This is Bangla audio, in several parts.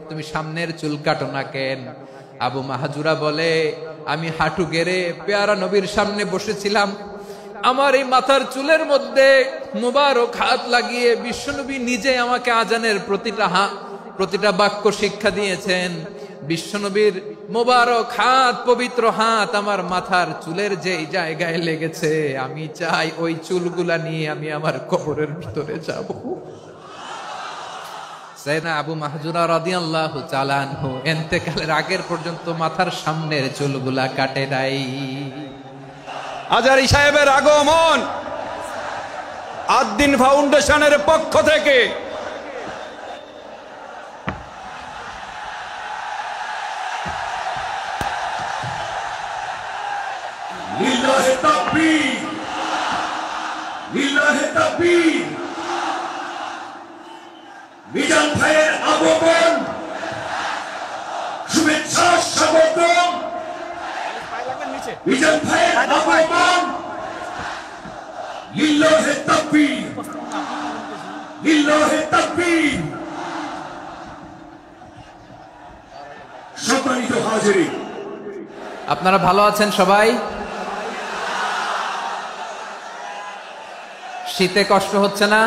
তুমি সামনের চুল কাটো না কেন? আবু মাহাজুরা বলে, আমি হাঁটু গেড়ে পেয়ারা নবীর সামনে বসেছিলাম, আমার এই মাথার চুলের মধ্যে মুবারক হাত লাগিয়ে বিশ্বনবী নিজে আমাকে আজানের প্রতিটা বাক্য শিক্ষা দিয়েছেন। বিশ্বনবীর মুবারক হাত, পবিত্র হাত আমার মাথার চুলের যেই জায়গায় লেগেছে, আমি চাই ওই চুলগুলা নিয়ে আমি আমার কবরের ভিতরে যাব। সাইয়েদনা আবু মাহজুরা রাদিয়াল্লাহু তাআলা আনহু ইন্তেকালের আগের পর্যন্ত মাথার সামনের চুলগুলা কাটে নাই। আজারি সাহেবের আগমন আদ-দ্বীন ফাউন্ডেশনের পক্ষ থেকে লিল্লাহি তাকবীর, লিল্লাহি তাকবীর। মিজান ভাইয়ের আগমন, শুভেচ্ছা স্বাগতম। মিজান ভাইয়ের আগমন, লিল্লাহি তাকবীর, লিল্লাহি তাকবীর। সম্মানিত হাজিরিন, আপনারা ভালো আছেন সবাই? শীতে কষ্ট হচ্ছে না?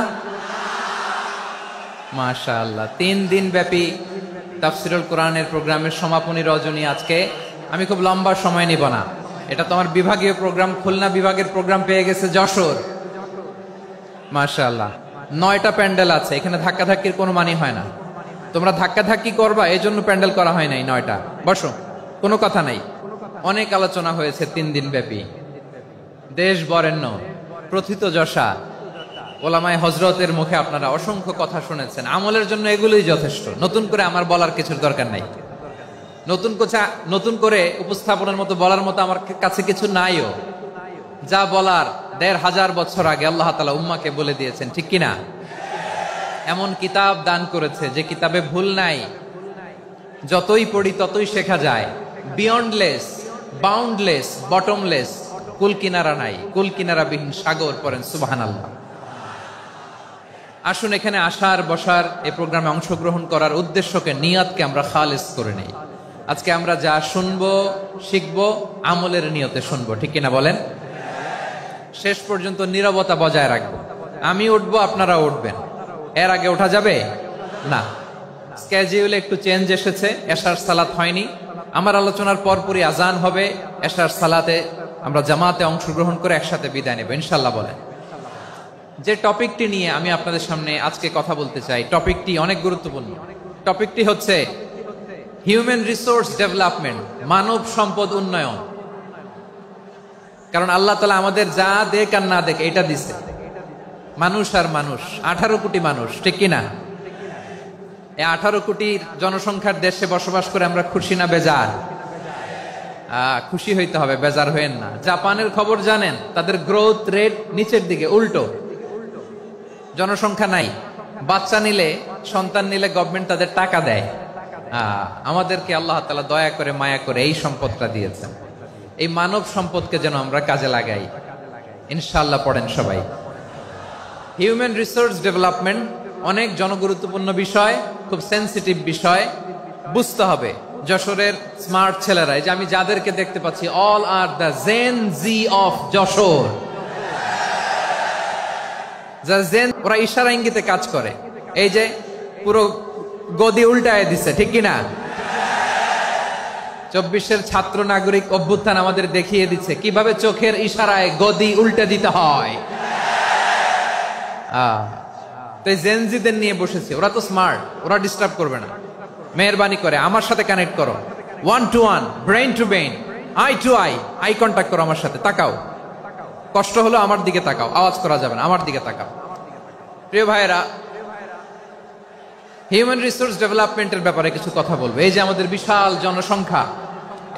মাশাআল্লাহ। 3 দিন ব্যাপী তাফসীরুল কোরআনের প্রোগ্রামের সমাপনী রজনী আজকে। আমি খুব লম্বা সময় নিব না, এটা তোমার বিভাগীয় প্রোগ্রাম। খুলনা বিভাগের প্রোগ্রাম পেয়ে গেছে যশোর। মাশাআল্লাহ, 9টা প্যান্ডেল আছে, এখানে ধাক্কাধাক্কির কোনো মানি হয় না। তোমরা ধাক্কাধাক্কি করবা, এই জন্য প্যান্ডেল করা হয় নাই 9টা। বসো, কোনো কথা নাই। অনেক আলোচনা হয়েছে 3 দিন ব্যাপী। দেশ বরেণ্য, প্রথিত যশা ওলামায়ে হযরতের মুখে আপনারা অসংখ্য কথা শুনেছেন। আমলের জন্য এগুলোই যথেষ্ট, নতুন করে আমার বলার কিছুর দরকার নাই। নতুন করে উপস্থাপনের মতো বলার মতো আমার কাছে কিছু নাইও। যা বলার 1500 বছর আগে আল্লাহ তাআলা উম্মাকে বলে দিয়েছেন, ঠিক কিনা? এমন কিতাব দান করেছে যে কিতাবে ভুল নাই, যতই পড়ি ততই শেখা যায়। বিয়ন্ডলেস, বাউন্ডলেস, বটমলেস, কুল কিনারা নাই, কুল কিনারা বিহীন সাগর। পড়েন সুবহানাল্লাহ। আসুন এখানে আসার, বসার, এই প্রোগ্রামে অংশগ্রহণ করার উদ্দেশ্যকে, নিয়তকে আমরা খালেস করে নেই। আজকে আমরা যা শুনবো, শিখবো, আমলের নিয়তে শুনবো, ঠিক কিনা বলেন? শেষ পর্যন্ত নীরবতা বজায় রাখবো। আমি উঠবো, আপনারা উঠবেন। এর আগে ওঠা যাবে না। স্কেডিউলে একটু চেঞ্জ এসেছে, এশার সালাত হয়নি। আমার আলোচনার পরপরই আজান হবে, এশার সালাতে আমরা জামাতে অংশগ্রহণ করে একসাথে বিদায় নেব ইনশাআল্লাহ। বলেন, যে টপিকটি নিয়ে আমি আপনাদের সামনে আজকে কথা বলতে চাই, টপিকটি অনেক গুরুত্বপূর্ণ। টপিকটি হচ্ছে হিউম্যান রিসোর্স ডেভেলপমেন্ট, মানব সম্পদ উন্নয়ন। কারণ আল্লাহ তাআলা আমাদের যা দেখ আর না দেখ এটা দিছে। মানুষ আর মানুষ, 18 কোটি মানুষ, ঠিক কিনা? এই 18 কোটির জনসংখ্যার দেশে বসবাস করে আমরা খুশি না বেজার? খুশি হইতে হবে, বেজার হইেন না। জাপানের খবর জানেন? তাদের গ্রোথ রেট নিচের দিকে, উল্টো। জনসংখ্যা নাই, বাচ্চা নিলে, সন্তান নিলে গভর্নমেন্ট তাদের টাকা দেয়। আমাদেরকে আল্লাহ তাআলা দয়া করে, মায়া করে এই সম্পদটা দিয়েছেন। এই মানব সম্পদকে যেন আমরা কাজে লাগাই ইনশাআল্লাহ। পড়েন সবাই। হিউম্যান রিসোর্স ডেভেলপমেন্ট অনেক জনগুরুত্বপূর্ণ বিষয়, খুব সেনসিটিভ বিষয়, বুঝতে হবে। যশোরের স্মার্ট ছেলেরা, এই যে আমি যাদেরকে দেখতে পাচ্ছি, all are the gen Z of Jashore. ওরা ইশারা ইঙ্গিতে কাজ করে। এই যে পুরো গদি উল্টায় দিছে, ঠিক কিনা? 24-এর ছাত্র নাগরিক অভ্যুত্থান আমাদের দেখিয়ে দিচ্ছে কিভাবে চোখের ইশারায় গদি উল্টে দিতে হয়। তো জেনজিদের নিয়ে বসেছে, ওরা তো স্মার্ট, ওরা ডিস্টার্ব করবে না। মেহরবানি করে আমার সাথে কানেক্ট করো, 1 to 1, brain to brain, eye to eye, eye contact করো আমার সাথে। তাকাও, কষ্ট হলো আমার দিকে তাকাও, আওয়াজ করা যাবে না, আমার দিকে তাকাও। প্রিয় ভাইয়েরা, হিউম্যান রিসোর্স ডেভেলপমেন্টের ব্যাপারে কিছু কথা বলবো। এই যে আমাদের বিশাল জনসংখ্যা,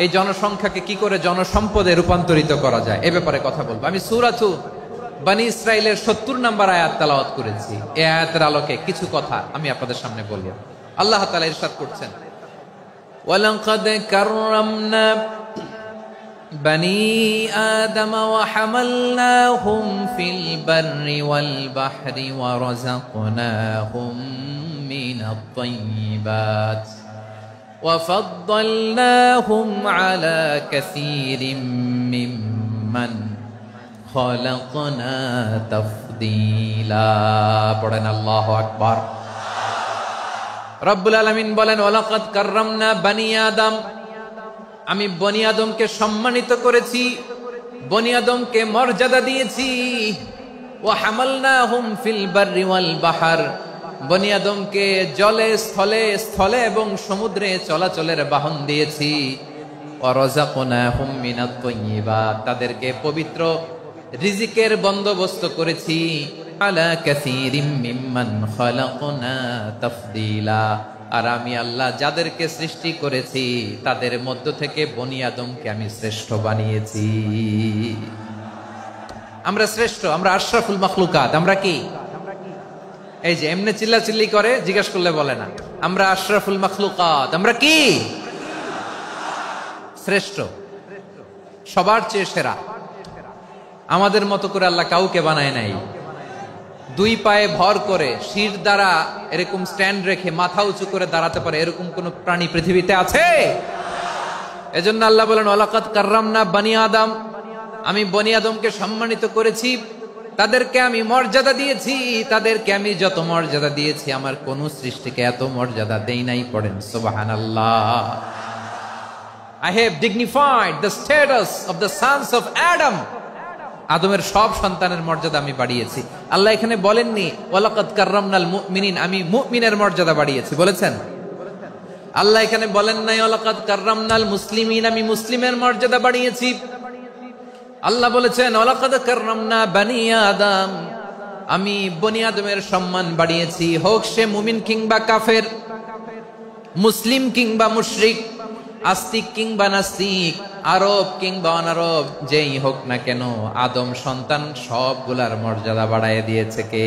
এই জনসংখ্যাকে কি করে জনসম্পদে রূপান্তরিত করা যায় এ ব্যাপারে কথা বলবো। আমি সূরাতু বনী ইসরাইলের 70 নম্বর আয়াত তেলাওয়াত করেছি। এই আয়াতের আলোকে কিছু কথা আমি আপনাদের সামনে বলবো। আল্লাহ তাআলা ইরশাদ করছেন, ওয়ালাকাদ কাররামনা বনী আদম ওয়া হামালনাহুম ফিল বাররি ওয়াল বাহরি ওয়া রাযাকনাহুম মিনাত তাইয়্যিবাত وفضلناهم على كثير ممن خلقنا تفضيلا পড়েন আল্লাহু আকবার। রব্বুল আলামিন বলেন ওয়ালাকাদ কাররামনা বানি আদম, আমি বনি আদমকে সম্মানিত করেছি, বনি আদমকে মর্যাদা দিয়েছি। ওয়া হামালনাহুম ফিল বাররি ওয়াল বাহর, বনি আদমকে জলে স্থলে স্থলে এবং সমুদ্রে চলাচলের বাহন দিয়েছি। ওয়া রাযাকনাহুম মিনাত তাইয়্যিবাত, তাদেরকে পবিত্র রিজিকের বন্দোবস্ত করেছি। আলা কাসীরিম মিম্মান খালাকনা তাফদীলা, আর আমি আল্লাহ যাদেরকে সৃষ্টি করেছি তাদের মধ্য থেকে বনি আদমকে আমি শ্রেষ্ঠ বানিয়েছি। আমরা শ্রেষ্ঠ, আমরা আশরাফুল মাখলুকাত। আমরা কি এই যে এমনি চিল্লাচিল্লি করে জিজ্ঞেস করলে বলে না, আমরা আশরাফুল মাখলুকাত। আমরা কি শ্রেষ্ঠ, সবার চেয়ে সেরা। আমাদের মতো করে আল্লাহ কাউকে বানায় নাই। দুই পায়ে ভর করে শির দ্বারা এরকম স্ট্যান্ড রেখে মাথা উঁচু করে দাঁড়াতে পারে এরকম কোন প্রাণী পৃথিবীতে আছে? এজন্য আল্লাহ বলেন ওয়ালাকাদ কাররামনা বানি আদম, আমি বনি আদমকে সম্মানিত করেছি, তাদেরকে আমি মর্যাদা দিয়েছি। তাদেরকে আমি যত মর্যাদা দিয়েছি আমার কোন সৃষ্টিকে এত মর্যাদা দেই নাই। পড়েন সুবহানাল্লাহ। I have dignified the status of the sons of Adam, আদমের সব সন্তানের মর্যাদা আমি বাড়িয়েছি। আল্লাহ এখানে বলেননি ওয়ালাকাদ কাররামনাল মুমিনিন, আমি মুমিনের মর্যাদা বাড়িয়েছি, বলেছেন? আল্লাহ এখানে বলেন নাই ওয়ালাকাদ কাররামনাল মুসলিমিন, আমি মুসলিমের মর্যাদা বাড়িয়েছি। আল্লাহ বলেছেন ওয়ালাকাদ কাররামনা বানি আদম, আমি বনি আদমের সম্মান বাড়িয়েছি। হোক সে মুমিন কিংবা কাফের, মুসলিম কিংবা মুশরিক, আস্তিক কিংবা নাস্তিক, আরব কিংবা অনারব, যেই হোক না কেন আদম সন্তান সবগুলার মর্যাদা বাড়ায় দিয়েছে কে?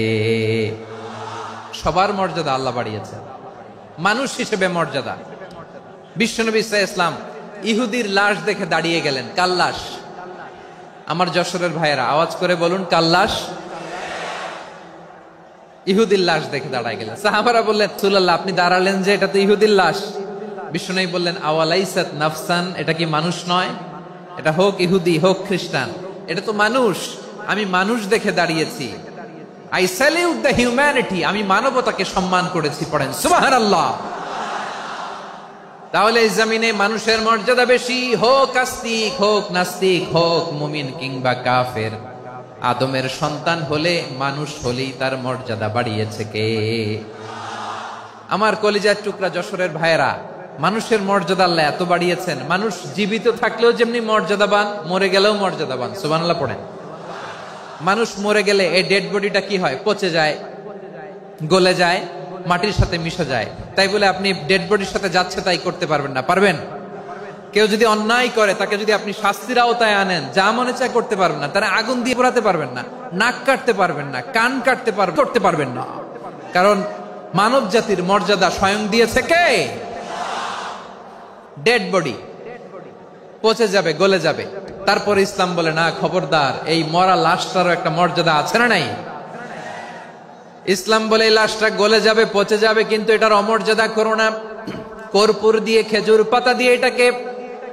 সবার মর্যাদা আল্লাহ বাড়িয়েছে। মানুষ হিসেবে মর্যাদা। বিশ্বনবী সাল্লাল্লাহু আলাইহি ওয়াসাল্লাম ইহুদির লাশ দেখে দাঁড়িয়ে গেলেন। কার লাশ? আমার যশোরের ভাইয়েরা আওয়াজ করে বলুন, কার লাশ? ইহুদির লাশ দেখে দাঁড়ায় গেলেন। সাহাবারা বললেন রাসূলুল্লাহ আপনি দাঁড়ালেন যে, এটা তো ইহুদির লাশ। বিশ্বনবী বললেন আওয়ালাইসাত নাফসান, এটা কি মানুষ নয়? এটা হোক ইহুদি হোক খ্রিস্টান, এটা তো মানুষ। আমি মানুষ দেখে দাঁড়িয়েছি। আই স্যালিউট দ্য হিউম্যানিটি, আমি মানবতাকে সম্মান করেছি। পড়েন সুবহানাল্লাহ। তাহলে এই জমিনে মানুষের মর্যাদা বেশি, হোক আস্তিক হোক নাস্তিক, হোক মুমিন কিংবা কাফের। আদমের সন্তান হলে, মানুষ হলেই তার মর্যাদা বাড়িয়েছে কে? আমার কলিজার টুকরা যশোরের ভাইয়েরা, মানুষের মর্যাদা আল্লাহ এত বাড়িয়েছেন, মানুষ জীবিত থাকলেও যেমনি মর্যাদাবান, মরে গেলেও মর্যাদাবান। সুবহানাল্লাহ পড়েন। মানুষ মরে গেলে এই ডেড বডিটা কি হয়? পচে যায়, গলে যায়, মাটির সাথে মিশে যায়। তাই বলে আপনি ডেড বডির সাথে যাচ্ছে তাই করতে পারবেন না। পারবেন? কেউ যদি অন্যায় করে তাকে যদি আপনি শাস্তির আওতায় আনেন, যা মনে চায় করতে পারবেন না। তারা আগুন দিয়ে পোড়াতে পারবেন না, নাক কাটতে পারবেন না, কান কাটতে করতে পারবেন না। কারণ মানব জাতির মর্যাদা স্বয়ং দিয়েছে কে? ডেড বডি পচে যাবে, গলে যাবে। তারপরে ইসলাম বলে না, খবরদার, এই মরা লাশটারও একটা মর্যাদা আছে না নাই? ইসলাম বলে এই লাশটা গলে যাবে, পচে যাবে, কিন্তু এটার অমর্যাদা করো না। কর্পূর দিয়ে, খেজুর পাতা দিয়ে, এটাকে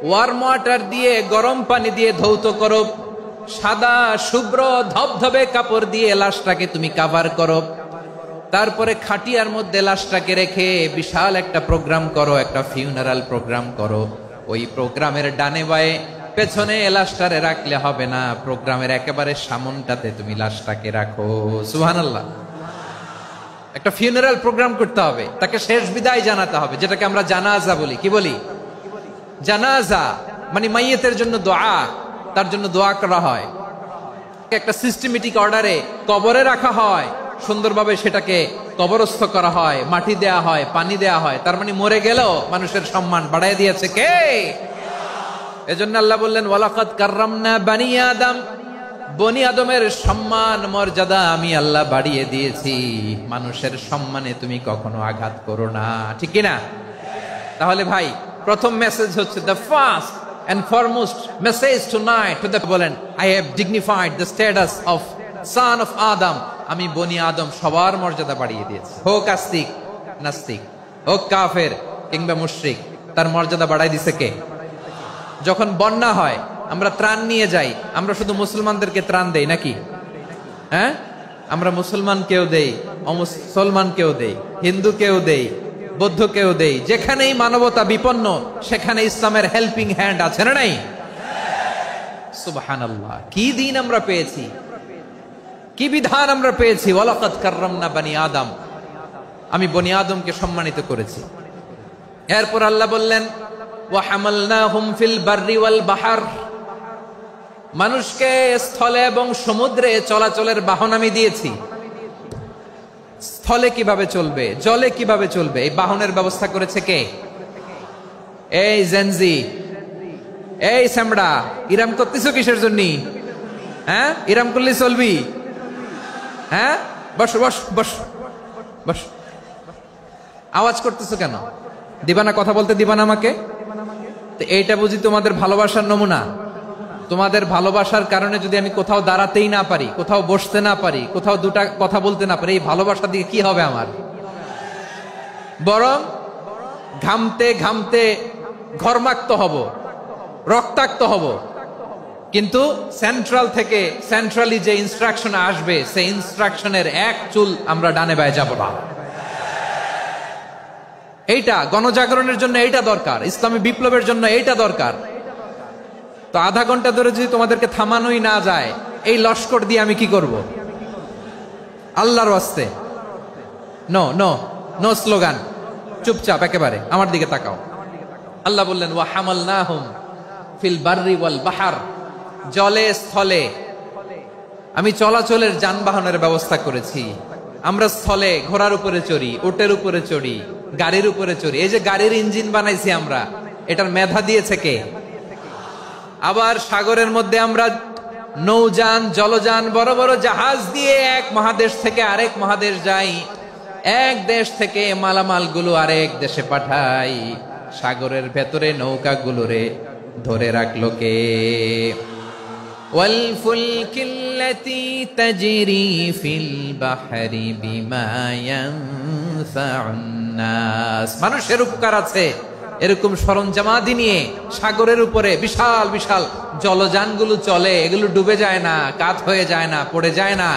ওয়ার্ম ওয়াটার দিয়ে, গরম পানি দিয়ে ধৌত করো। সাদা শুভ্র ধবধবে কাপড় দিয়ে লাশটাকে তুমি কাভার করো। তারপরে খাটিয়ার মধ্যে লাশটাকে রেখে বিশাল একটা প্রোগ্রাম করো, একটা ফিউনারাল প্রোগ্রাম করো। ওই প্রোগ্রামের ডানে বায়ে পেছনে লাশটারে রাখলে হবে না, প্রোগ্রামের একেবারে সামনটাতে তুমি লাশটাকে রাখো। সুবহানাল্লাহ। একটা ফিউনারাল প্রোগ্রাম করতে হবে, তাকে শেষ বিদায় জানাতে হবে, যেটাকে আমরা জানাজা বলি। কি বলি? জানাজা মানে মাইয়েতের জন্য দোয়া, তার জন্য দোয়া করা হয়। একটা সিস্টেমেটিক অর্ডারে কবরে রাখা হয়, সুন্দরভাবে সেটাকে কবরস্থ করা হয়, মাটি দেয়া হয়, পানি দেয়া হয়। তার মানে মরে গেলেও মানুষের সম্মান বাড়ায় দিয়েছে কে? এজন্য আল্লাহ বললেন ওয়ালাকাদ কাররামনা বানি আদম, বনি আদমের সম্মান মর্যাদা আমি আল্লাহ বাড়িয়ে দিয়েছি। মানুষের সম্মানে তুমি কখনো আঘাত করো না, ঠিক কি না? তাহলে ভাই, প্রথম মেসেজ হচ্ছে the first and foremost message tonight to the বলেন I have dignified the status of son of Adam, আমি বনি আদম সবার মর্যাদা বাড়িয়ে দিয়েছি। হোক আস্তিক নাস্তিক, হোক কাফের কিংবা মুশরিক, তার মর্যাদা বাড়াই দিছে কে? যখন বন্যা হয় আমরা ত্রাণ নিয়ে যাই, আমরা শুধু মুসলমানদেরকে ত্রাণ দেই নাকি? হ্যাঁ, আমরা মুসলমানকেও দেই, অমুসলমানকেও দেই, হিন্দুকেও দেই, বৌদ্ধকেও দেই। যেখানেই মানবতা বিপন্ন সেখানে ইসলামের হেল্পিং হ্যান্ড আছে না নাই? সুবহানাল্লাহ, কি দিন আমরা পেয়েছি, কি বিধান আমরা পেয়েছি। ওয়ালাকাদ কাররামনা বানি আদম, আমি বনি আদমকে সম্মানিত করেছি। এরপর আল্লাহ বললেন ওয়া হামালনাহুম ফিল বাররি ওয়াল বাহর, মানুষকে স্থলে এবং সমুদ্রে চলাচলের বাহন আমি দিয়েছি। স্থলে কিভাবে চলবে, জলে কিভাবে চলবে, এই বাহনের ব্যবস্থা করেছে কে? এই জেনজি, এই সামড়া, ইরাম করতেছো কিসের জন্য? হ্যাঁ, ইরাম করলে চলবি? হ্যাঁ, বস বস বস বস, আওয়াজ করতেছো কেন? দিবানা, কথা বলতে দিবানা আমাকে? তো এইটা বুঝি তোমাদের ভালোবাসার নমুনা? তোমাদের ভালোবাসার কারণে যদি আমি কোথাও দাঁড়াতেই না পারি, কোথাও বসতে না পারি, কোথাও দুটা কথা বলতে না পারি, এই ভালোবাসা দিয়ে কি হবে আমার? বরং ঘামতে ঘামতে ঘর্মাক্ত হব, রক্তাক্ত হব। কিন্তু সেন্ট্রাল থেকে, সেন্ট্রালি যে ইনস্ট্রাকশন আসবে, সেই ইনস্ট্রাকশনের এক চুল আমরা ডানে বায়ে যাব না। এইটা গণজাগরণের জন্য এইটা দরকার, ইসলামী বিপ্লবের জন্য এইটা দরকার। তো আধা ঘন্টা ধরে যদি তোমাদেরকে থামানোই না যায়, এই লস্কর দিয়ে আমি কি করব? আল্লাহর ওয়াস্তে নো নো নো স্লোগান, চুপচাপ একেবারে আমার দিকে তাকাও। আল্লাহ বললেন ওয়া হামালনাহুম ফিল বাররি ওয়াল বাহর, জলে স্থলে আমি চলাচলের যানবাহনের ব্যবস্থা করেছি। আমরা স্থলে ঘোড়ার উপরে চড়ি, উটের উপরে চড়ি, গাড়ির উপরে চড়ি। এই যে গাড়ির ইঞ্জিন বানাইছি আমরা, এটার মেধা দিয়েছে কে? আবার সাগরের মধ্যে আমরা নৌযান, জলযান, বড় বড় জাহাজ দিয়ে এক মহাদেশ থেকে আরেক মহাদেশ যাই, এক দেশ থেকে মালামাল গুলো আরেক দেশে পাঠাই। সাগরের ভেতরে নৌকাগুলোরে ধরে রাখলো কে? ওয়াল ফুলকিল্লাতী তাজরি ফিল বাহরি বিমা ইয়ানফাউন নাস, মানুষের উপকার আছে এরকম সরঞ্জামাদি নিয়ে সাগরের উপরে বিশাল বিশাল জলযানগুলো চলে। এগুলো ডুবে যায় না, কাত হয়ে যায় না, পড়ে যায় না।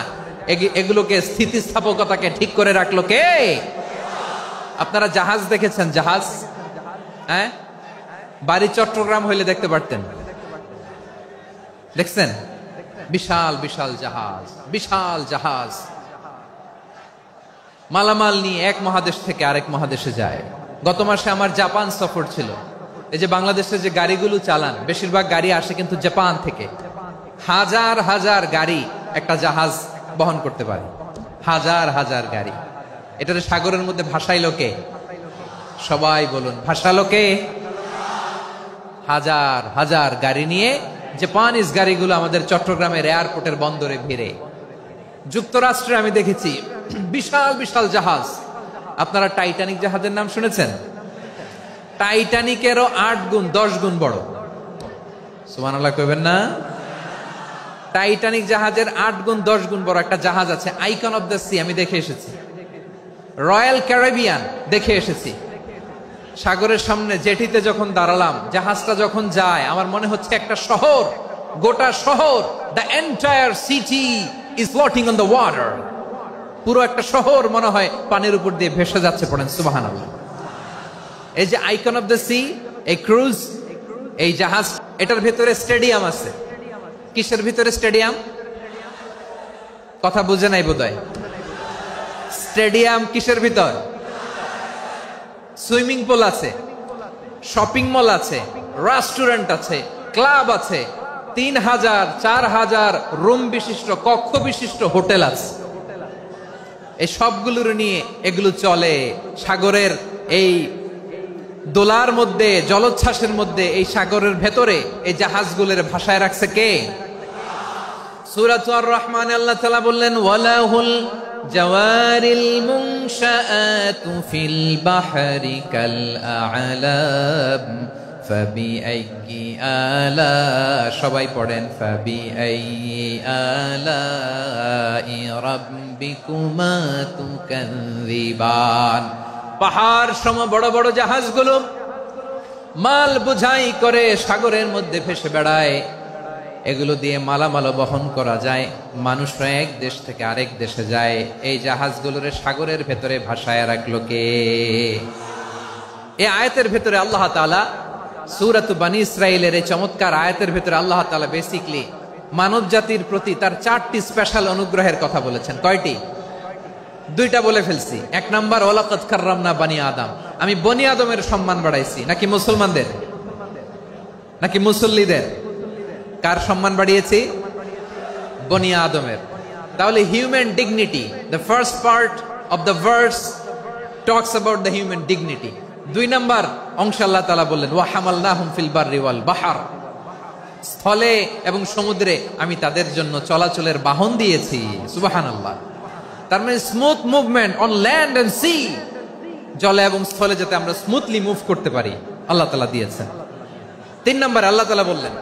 এগুলোকে স্থিতিস্থাপকতাকে ঠিক করে রাখলো কে? আপনারা জাহাজ দেখেছেন? জাহাজ, হ্যাঁ, বাড়ি চট্টগ্রাম হইলে দেখতে পারতেন। দেখছেন? বিশাল বিশাল জাহাজ, বিশাল জাহাজ মালামাল নিয়ে এক মহাদেশ থেকে আরেক মহাদেশে যায়। গত মাসে আমার জাপান সফর ছিল। এই যে বাংলাদেশে যে গাড়িগুলো চালান, বেশিরভাগ গাড়ি আসে কিন্তু জাপান থেকে। হাজার হাজার গাড়ি একটা জাহাজ বহন করতে পারে, হাজার হাজার গাড়ি। এটাতে সাগরের মধ্যে ভাসাইলো কে? সবাই বলুন, ভাসালো কে? হাজার হাজার গাড়ি নিয়ে জাপানিজ গাড়িগুলো আমাদের চট্টগ্রামের এয়ারপোর্টের বন্দরে ভিড়ে। যুক্তরাষ্ট্রে আমি দেখেছি বিশাল বিশাল জাহাজ। আপনারা টাইটানিক জাহাজের নাম শুনেছেন? টাইটানিকেরও 8 গুণ 10 গুণ বড়। সুবহানাল্লাহ কইবেন না? টাইটানিক জাহাজের 8 গুণ 10 গুণ বড় একটা জাহাজ আছে, আইকন অফ দ্য সি, আমি দেখে এসেছি। রয়্যাল ক্যারিবিয়ান দেখে এসেছি। সাগরের সামনে জেটিতে যখন দাঁড়ালাম, জাহাজটা যখন যায়, আমার মনে হচ্ছে একটা শহর, গোটা শহর, the entire city is floating on the water. পুরো একটা শহর মনে হয় পানির উপর দিয়ে ভেসে যাচ্ছে। পড়েন সুবহানাল্লাহ। এই যে আইকন অফ দ্য সি, এই ক্রুজ, এই জাহাজ, এটার ভিতরে স্টেডিয়াম আছে। কিসের ভিতরে স্টেডিয়াম? কথা বুঝে নাই বোধহয়। স্টেডিয়াম কিসের ভিতর? সুইমিং পুল আছে, শপিং মল আছে, রেস্টুরেন্ট আছে, ক্লাব আছে, 3000 4000 রুম বিশিষ্ট, কক্ষ বিশিষ্ট হোটেল আছে। এই সবগুলোর নিয়ে এগুলো চলে সাগরের এই দোলার মধ্যে, জলোচ্ছ্বাসের মধ্যে। এই সাগরের ভেতরে এই জাহাজগুলোর ভাষায় রাখছে কে? সূরা আর রহমানে আল্লাহ তাআলা বললেন ওয়ালাহুল জাওয়ারিল মুনশাআতু ফিল বাহরি কাল আ'লাম ফাবিআইয়ি আলা, সবাই পড়েন ফাবিআইয়ি আলাই রাব্বিকুমা তুকাযযিবান। পাহাড় সম বড় বড় জাহাজগুলো মাল বোঝাই করে সাগরের মধ্যে ভেসে বেড়ায়। এগুলো দিয়ে মালামাল বহন করা যায়, মানুষরা এক দেশ থেকে আরেক দেশে যায়। এই জাহাজগুলোরে সাগরের ভেতরে ভাসায় রাখলো কে? এই আয়াতের ভেতরে আল্লাহ তাআলা সূরাত বানী ইসরাঈলের এই চমৎকার আয়াতের ভেতরে আল্লাহ তাআলা বেসিক্যালি মানব জাতির প্রতি তার 4টি স্পেশাল অনুগ্রহের কথা বলেছেন। কয়টি? 2টা বলে ফেলছি। 1 নাম্বার, ওয়ালাকাদ কাররামনা বানি আদম, আমি বনি আদমের সম্মান বাড়াইছি। নাকি মুসলমানদের? নাকি মুসল্লিদের? কার সম্মান বাড়িয়েছি? বনি আদমের। তাহলে human dignity, the first part of the verse talks about the human dignity. 2 number অংশ আল্লাহ তাআলা বললেন ওয়া হামালনাহুম ফিল বাররি ওয়াল বাহর, স্থলে এবং সমুদ্রে আমি তাদের জন্য চলাচলের বাহন দিয়েছি। সুবহানাল্লাহ। তার মানে smooth movement on land and sea, জলে এবং স্থলে যাতে আমরা স্মুথলি মুভ করতে পারি আল্লাহ তাআলা দিয়েছেন। 3 নাম্বার আল্লাহ তাআলা বললেন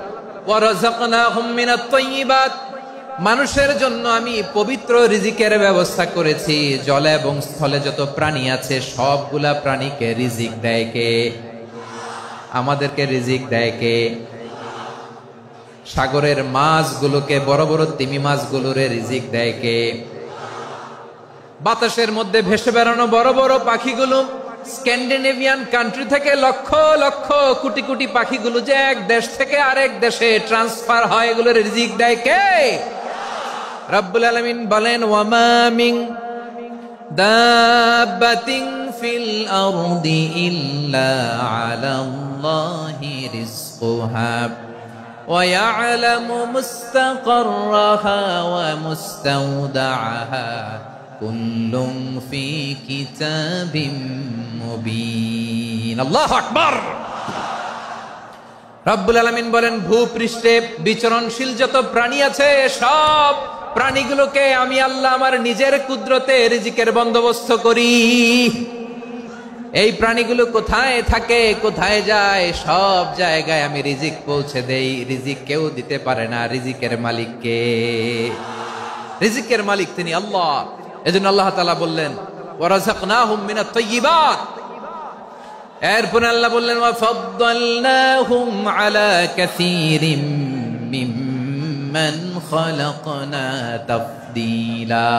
ওয়া রাযাকনাহুম মিনাত তাইয়্যিবাত, মানুষের জন্য আমি পবিত্র রিজিকের ব্যবস্থা করেছি। জলে এবং স্থলে যত প্রাণী আছে সবগুলা প্রাণীকে রিজিক দেয় কে? আমাদেরকে রিজিক দেয় কে? সাগরের মাছগুলোকে, বড় বড় তিমি মাছগুলোরে রিজিক দেয় কে? বাতাসের মধ্যে ভেসে বেড়ানো বড় বড় পাখিগুলো, স্ক্যান্ডিনেভিয়ান কান্ট্রি থেকে লক্ষ লক্ষ কোটি কোটি পাখিগুলো যে এক দেশ থেকে আরেক দেশে ট্রান্সফার হয়, এগুলোর রিজিক দেয় কে? রব্বুল আলামিন বলেন ওয়ামা মিন দাব্বাতিন ফিল আরদি ইল্লা আলাল্লাহি রিজকুহা ওয়া ইয়ালামু মুস্তাকাররাহা ওয়া মুস্তাওদাআহা কুল্লুম ফি কিতাবিম মুবিন। আল্লাহু আকবার। রব্বুল আলামিন বলেন ভূপৃষ্ঠে বিচরণশীল যত প্রাণী আছে সব প্রাণীগুলোকে আমি আল্লাহ আমার নিজের কুদরতে রিজিকের বন্দোবস্ত করি। এই প্রাণীগুলো কোথায় থাকে, কোথায় যায়, সব জায়গায় আমি রিজিক পৌঁছে দেই। রিজিক কেউ দিতে পারে না, রিজিকের মালিক কে? রিজিকের মালিক তিনি আল্লাহ। এজন্য আল্লাহ তাআলা বললেন ওয়া রাযাকনাহুম মিনাত তাইয়্যিবাত। এরপর আল্লাহ বললেন ওয়া ফাদ্দালনাহুম আলা কাসীরিম মিম্মান খালাকনা তাফদীলা।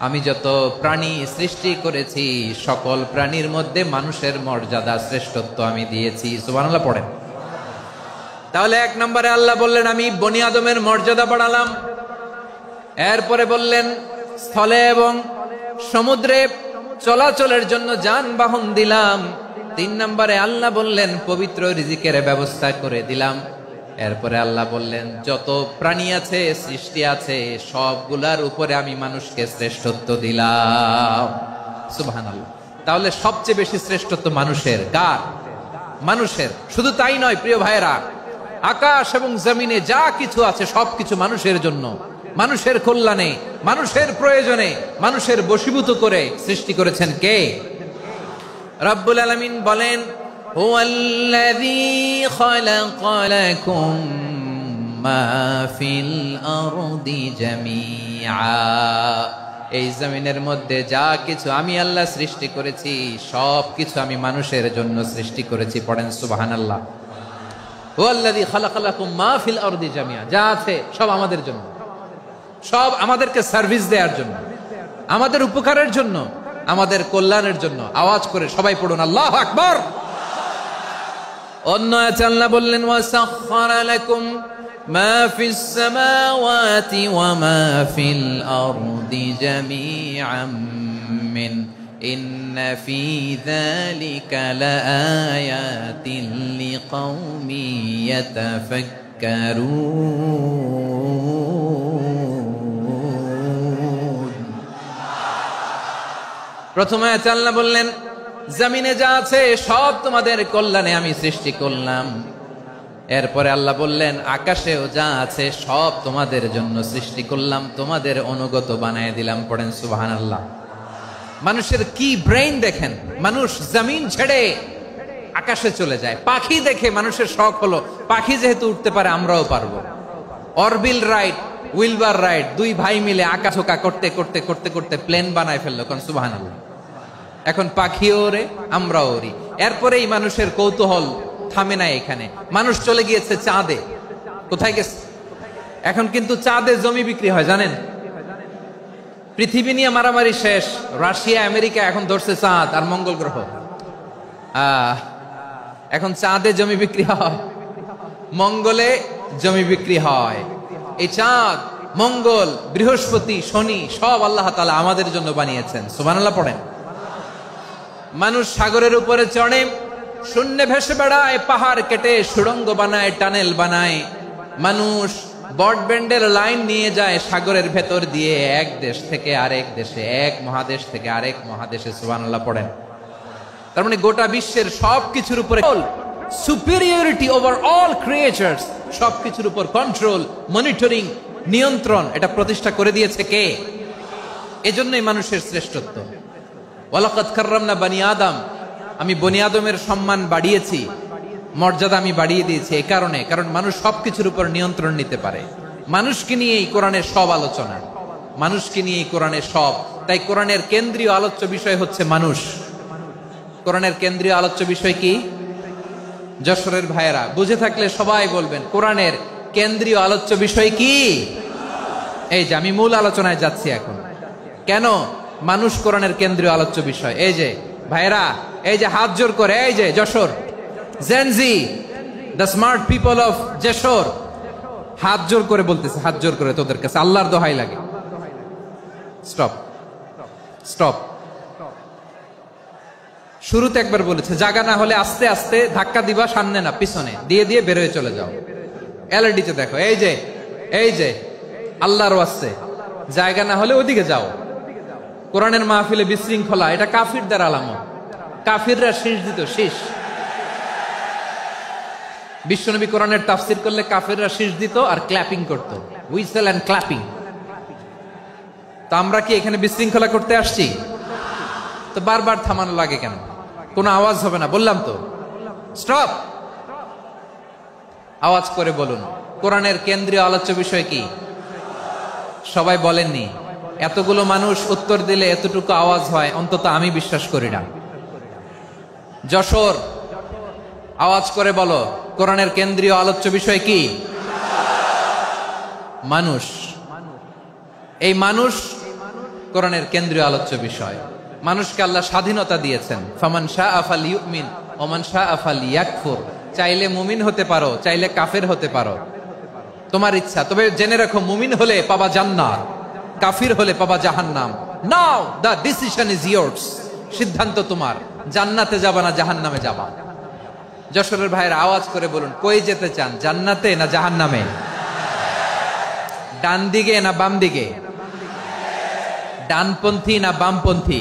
আমি যত প্রাণী সৃষ্টি করেছি সকল প্রাণীর মধ্যে মানুষের মর্যাদা, শ্রেষ্ঠত্ব আমি দিয়েছি। সুবহানাল্লাহ পড়েন। তাহলে 1 নম্বরে আল্লাহ বললেন আমি বনি আদমের মর্যাদা বাড়ালাম। এরপরে বললেন স্থলে এবং সমুদ্রে চলাচলের জন্য যানবাহন দিলাম। 3 নম্বরে আল্লাহ বললেন পবিত্র রিজিকের ব্যবস্থা করে দিলাম। এরপরে আল্লাহ বললেন যত প্রাণী আছে, সৃষ্টি আছে, সবগুলার উপরে আমি মানুষকে শ্রেষ্ঠত্ব দিলাম। সুবহানাল্লাহ। তাহলে সবচেয়ে বেশি শ্রেষ্ঠত্ব মানুষের। কার? মানুষের। শুধু তাই নয় প্রিয় ভাইরা, আকাশ এবং জমিনে যা কিছু আছে সবকিছু মানুষের জন্য, মানুষের কল্যাণে, মানুষের প্রয়োজনে, মানুষের বশীভূত করে সৃষ্টি করেছেন কে? রব্বুল আলামিন বলেন হুয়াল্লাযী খালাকা লাকুম মা ফিল আরদি জামিআ। এই জমিনের মধ্যে যা কিছু আমি আল্লাহ সৃষ্টি করেছি সব কিছু আমি মানুষের জন্য সৃষ্টি করেছি। পড়েন সুবহানাল্লাহ। হুয়াল্লাযী খালাকা লাকুম মা ফিল আরদি জামিআ, যা আছে সব আমাদের জন্য, সব আমাদেরকে সার্ভিস দেওয়ার জন্য, আমাদের উপকারের জন্য, আমাদের কল্যাণের জন্য। আওয়াজ করে সবাই পড়ুন আল্লাহু আকবার। অন্য আয়াতে আল্লাহ বললেন ওয়াসাখখারা লাকুম মা ফিস সামাওয়াতি ওয়া মা ফিল আরদি জামিআম মিন ইন্না ফি যালিকা লাআয়াতিন লিকাউমিন ইয়াতাফাক্কারুন। প্রথমে আয়াতে আল্লাহ বললেন জমিনে যা আছে সব তোমাদের কল্যাণে আমি সৃষ্টি করলাম। এরপরে আল্লাহ বললেন আকাশেও যা আছে সব তোমাদের জন্য সৃষ্টি করলাম, তোমাদের অনুগত বানায় দিলাম। পড়েন সুবহানাল্লাহ। মানুষের কি ব্রেইন দেখেন, মানুষ জমিন ছেড়ে আকাশে চলে যায়। পাখি দেখে মানুষের শখ হলো পাখি যেহেতু উঠতে পারে আমরাও পারবো। অরবিল রাইট, উইলবার রাইট, 2 ভাই মিলে আকাশোকা করতে করতে করতে করতে প্লেন বানায় ফেললো। কোন সুবহানাল্লাহ। এখন পাখিও ওরে, আমরাও ওরি। এরপরেই মানুষের কৌতূহল থামে না এখানে, মানুষ চলে গিয়েছে চাঁদে। কোথায় গেছে? এখন কিন্তু চাঁদে জমি বিক্রি হয় জানেন। পৃথিবী নিয়ে মারামারি শেষ, রাশিয়া আমেরিকা এখন ধরছে চাঁদ আর মঙ্গল গ্রহ। এখন চাঁদে জমি বিক্রি হয়, মঙ্গলে জমি বিক্রি হয়। এই চাঁদ, মঙ্গল, বৃহস্পতি, শনি সব আল্লাহ তাআলা আমাদের জন্য বানিয়েছেন। সুবহানাল্লাহ পড়েন। মানুষ সাগরের উপরে চড়ে, শূন্যে ভেসে বেড়ায়, পাহাড় কেটে সুড়ঙ্গ বানায়, টানেল বানায়। মানুষ ব্রডব্যান্ডের লাইন নিয়ে যায় সাগরের ভেতর দিয়ে, এক দেশ থেকে আরেক দেশে, এক মহাদেশ থেকে আরেক মহাদেশে। সুবহানাল্লাহ পড়েন। তার মানে গোটা বিশ্বের সবকিছুর উপরে সুপিরিয়রিটি ওভার অল ক্রিয়েচার্স, সবকিছুর উপর কন্ট্রোল, মনিটরিং, নিয়ন্ত্রণ এটা প্রতিষ্ঠা করে দিয়েছে কে? এজন্যই মানুষের শ্রেষ্ঠত্ব। ওয়ালাকাদ কাররামনা বানি আদম, আমি বনি আদমের সম্মান বাড়িয়েছি, মর্যাদা আমি বাড়িয়ে দিয়েছি এই কারণে, কারণ মানুষ সবকিছুর উপর নিয়ন্ত্রণ নিতে পারে। মানুষকে নিয়ে এই কোরআনের সব আলোচনা, মানুষকে নিয়ে এই কোরআনের সব। তাই কোরআনের কেন্দ্রীয় আলোচ্য বিষয় হচ্ছে মানুষ। কোরআনের কেন্দ্রীয় আলোচ্য বিষয় কি? যশোরের ভাইয়েরা বুঝে থাকলে সবাই বলবেন কোরআনের কেন্দ্রীয় আলোচ্য বিষয় কি? এই যে আমি মূল আলোচনায় যাচ্ছি এখন। কেন মানুষ কোরআনের কেন্দ্রীয় আলোচ্য বিষয়? এই যে ভাইয়েরা, এই যে হাত জোর করে, এই যে Jessore Gen Z, the smart people of Jessore, হাত জোর করে বলতেছে, হাত জোর করে তোদের কাছে আল্লাহর দোহাই লাগে, স্টপ স্টপ। শুরুতে একবার বলেছে জায়গা না হলে আস্তে আস্তে ধাক্কা দিবা, সামনে না পিছনে, দিয়ে দিয়ে বের হয়ে চলে যাও। এলইডিতে দেখো, এই যে এই যে আল্লাহর ওয়াস্তে জায়গা না হলে ওদিকে যাও। কোরআনের মাহফিলে বিশৃঙ্খলা, এটা কাফিরদের আলামত। কাফিররা শীষ দিত, শীষ। বিশ্বনবী কোরআনের তাফসির করলে কাফিররা শীষ দিত আর ক্ল্যাপিং করত, হুইসেল এন্ড ক্ল্যাপিং। তো আমরা কি এখানে বিশৃঙ্খলা করতে আসছি? তো বারবার থামানো লাগে কেন? কোনো আওয়াজ হবে না, বললাম তো স্টপ। আওয়াজ করে বলুন কোরআনের কেন্দ্রীয় আলোচ্য বিষয় কি? সবাই বলেননি। এতগুলো মানুষ উত্তর দিলে এতটুকু আওয়াজ হয়, অন্তত আমি বিশ্বাস করি না। যশোর আওয়াজ করে বলো কোরআনের কেন্দ্রীয় আলোচ্য বিষয় কি? মানুষ। এই মানুষ কোরআনের কেন্দ্রীয় আলোচ্য বিষয়। মানুষকে আল্লাহ স্বাধীনতা দিয়েছেন। ফামান শাআ ফালইউমিন ওয়া মান শাআ ফালইয়াকফুর। চাইলে মুমিন হতে পারো, চাইলে কাফের হতে পারো, তোমার ইচ্ছা। তবে জেনে রাখো, মুমিন হলে পাবা জান্নাত, কাফির হলে পাবা জাহান্নাম। নাও দ্য ডিসিশন ইজ ইয়ার্স। সিদ্ধান্ত তোমার, জান্নাতে যাবা না জাহান্নামে যাবা। যশোরের ভাইয়ের আওয়াজ করে বলুন কই যেতে চান, জান্নাতে না জাহান্নামে? ডান দিকে না বাম দিকে? ডানপন্থী না বামপন্থী?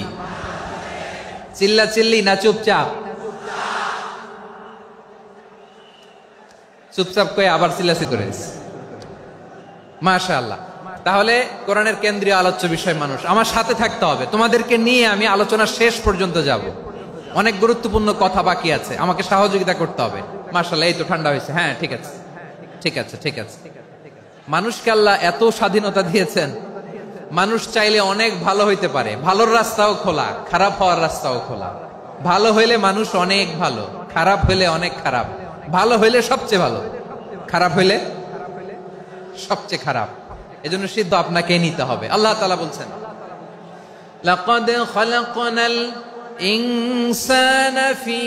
চিল্লা চিল্লি না চুপচাপ? চুপচাপ কয়ে আবার চিল্লাচি করে মাশাআল্লাহ। তাহলে কোরআনের কেন্দ্রীয় আলোচ্য বিষয় মানুষ। আমার সাথে থাকতে হবে, তোমাদেরকে নিয়ে আমি আলোচনা শেষ পর্যন্ত যাব। অনেক গুরুত্বপূর্ণ কথা বাকি আছে, আমাকে সহযোগিতা করতে হবে। মাশাআল্লাহ, এই তো ঠান্ডা হয়েছে। হ্যাঁ ঠিক আছে ঠিক আছে ঠিক আছে। মানুষকে আল্লাহ এত স্বাধীনতা দিয়েছেন, মানুষ চাইলে অনেক ভালো হইতে পারে। ভালোর রাস্তাও খোলা, খারাপ হওয়ার রাস্তাও খোলা। ভালো হইলে মানুষ অনেক ভালো, খারাপ হইলে অনেক খারাপ। ভালো হইলে সবচেয়ে ভালো, খারাপ হইলে সবচেয়ে খারাপ। এজন্য সিদ্ধ আপনাকে নিতে হবে। আল্লাহ তাআলা বলছেন লাকাদ খালাকনাল ইনসানা ফি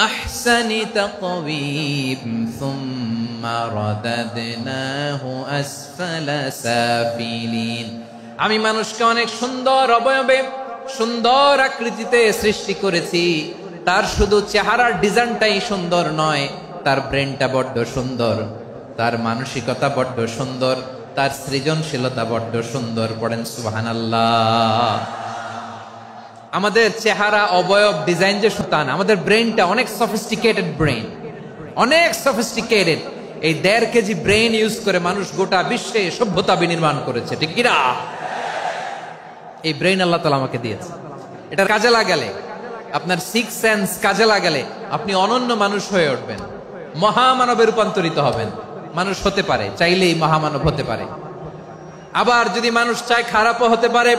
আহসানি তাকওয়িম সুম্মা রাদাদনাহু আসফালা সাফিলিন। আমি মানুষকে অনেক সুন্দর অবয়বে, সুন্দর আকৃতিতে সৃষ্টি করেছি। তার শুধু চেহারার ডিজাইনটাই সুন্দর নয়, তার ব্রেনটা বড্ড সুন্দর, তার মানসিকতা বড্ড সুন্দর, তার সৃজনশীলতা বড্ড সুন্দর। পড়েন সুবহানাল্লাহ। আমাদের চেহারা, অবয়ব, ডিজাইন যে সুতান, আমাদের ব্রেনটা অনেক সফিস্টিকেটেড ব্রেন, অনেক সফিস্টিকেটেড। এই 1.5 কেজি ব্রেন ইউজ করে মানুষ গোটা বিশ্বে সভ্যতা বিনির্মাণ করেছে, ঠিক কিনা? এই ব্রেন আল্লাহ তাআলা আমাকে দিয়েছে। এটা কাজে লাগালে, আপনার 6 সেন্স কাজে লাগালে আপনি অনন্য মানুষ হয়ে উঠবেন, মহামানবে রূপান্তরিত হবেন। মানুষ হতে পারে, চাইলেই মহামানব হতে পারে। আবার যদি মানুষ চায় খারাপও হতে পারে।